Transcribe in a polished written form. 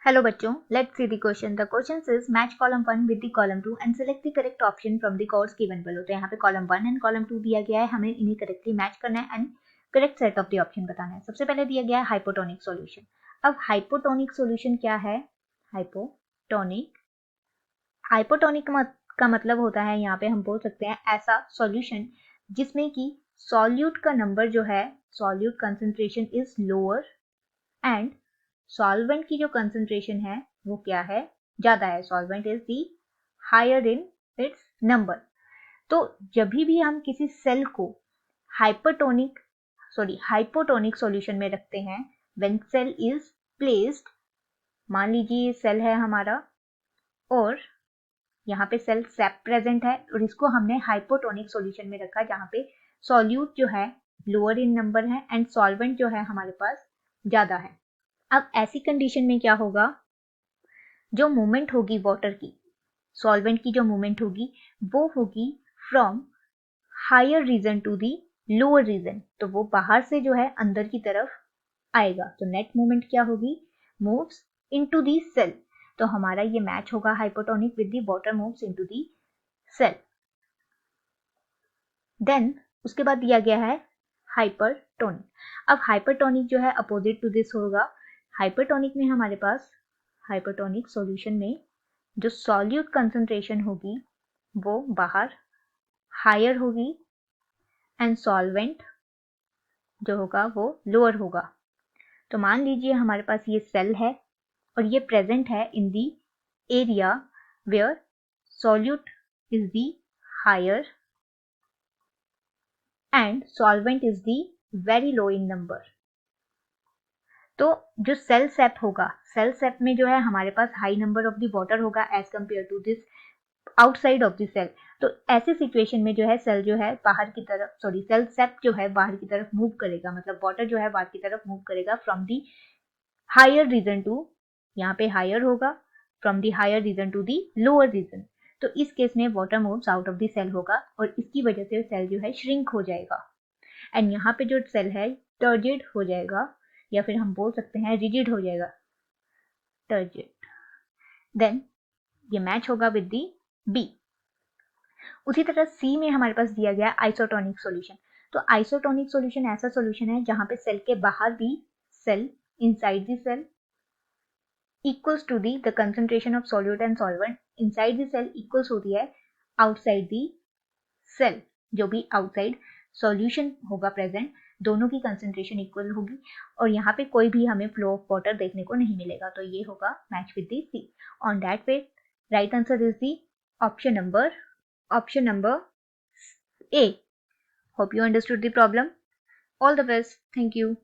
Hello बच्चों, let's see the question. The question says match column 1 with the column 2 and select the correct option from the codes given below. तो यहाँ पे column 1 and column 2 दिया गया है, हमें इन्हें करेक्टली मैच करना है and correct set of the option बताना है. सबसे पहले दिया गया है हाइपोटोनिक सॉल्यूशन. अब हाइपोटोनिक सॉल्यूशन क्या है? हाइपोटोनिक का मतलब होता है, यहाँ पे हम बोल सकते हैं ऐसा सॉल्यूशन जिसमें कि सॉल्यूट का नंबर जो है, solute concentration is lower and solvent की जो कंसंट्रेशन है वो क्या है, ज्यादा है. Solvent is the higher in its number. तो जब भी हम किसी सेल को हाइपोटोनिक सॉल्यूशन में रखते हैं, व्हेन सेल इज प्लेस्ड, मान लीजिए सेल है हमारा और यहाँ पे सेल सेप प्रेजेंट है और इसको हमने हाइपोटोनिक सॉल्यूशन में रखा जहाँ पे सॉल्यूट जो है लोअर इन नंबर है एंड सॉल्वेंट जो है हमारे पास ज्यादा है. अब ऐसी कंडीशन में क्या होगा, जो मूवमेंट होगी वाटर की, सॉल्वेंट की जो मूवमेंट होगी वो होगी from higher region to the lower region. तो वो बाहर से जो है अंदर की तरफ आएगा. तो नेट मूवमेंट क्या होगी, मूव्स इनटू दी सेल. तो हमारा ये मैच होगा hypotonic with the water moves into the cell. Then उसके बाद दिया गया है हाइपरटोनिक. अब हाइपरटोनिक जो है अपोजिट टू दिस होगा. हाइपरटोनिक में हमारे पास हाइपरटोनिक सॉल्यूशन में जो सॉल्यूट कंसंट्रेशन होगी वो बाहर हायर होगी एंड सॉल्वेंट जो होगा वो लोअर होगा. तो मान लीजिए हमारे पास ये सेल है और ये प्रेजेंट है in the area where solute is the higher and solvent is the very low in number. तो जो सेल सेप होगा, सेल सेप में जो है हमारे पास high number of the water होगा as compare to this outside of the cell. तो ऐसे सिचुएशन में जो है सेल जो है बाहर की तरफ, सेल सेप जो है बाहर की तरफ मूव करेगा, मतलब वाटर जो है बाहर की तरफ मूव करेगा from the higher region to, यहाँ पे हायर होगा, from the higher region to the lower region. तो इस केस में water moves out of the cell होगा और इसकी वजह से सेल जो है श्रिंक हो जाएगा एंड यहाँ पे जो सेल है टर्जिड हो जाएगा या फिर हम बोल सकते हैं रिजिड हो जाएगा, टर्जिड. देन ये मैच होगा विद दी बी. उसी तरह सी में हमारे पास दिया गया आइसोटोनिक सॉल्यूशन. तो आइसोटोनिक सॉल्यूशन ऐसा सॉल्यूशन है जहां पे सेल के बाहर भी cell inside the cell equals to the the concentration of solute and solvent inside the cell equals होती है आउटसाइड दी सेल. जो भी आउटसाइड सॉल्यूशन होगा प्रेजेंट, दोनों की कंसंट्रेशन इक्वल होगी और यहाँ पे कोई भी हमें फ्लो ऑफ वाटर देखने को नहीं मिलेगा. तो ये होगा match with the C. On that way right answer is the option number A. Hope you understood the problem. All the best. Thank you.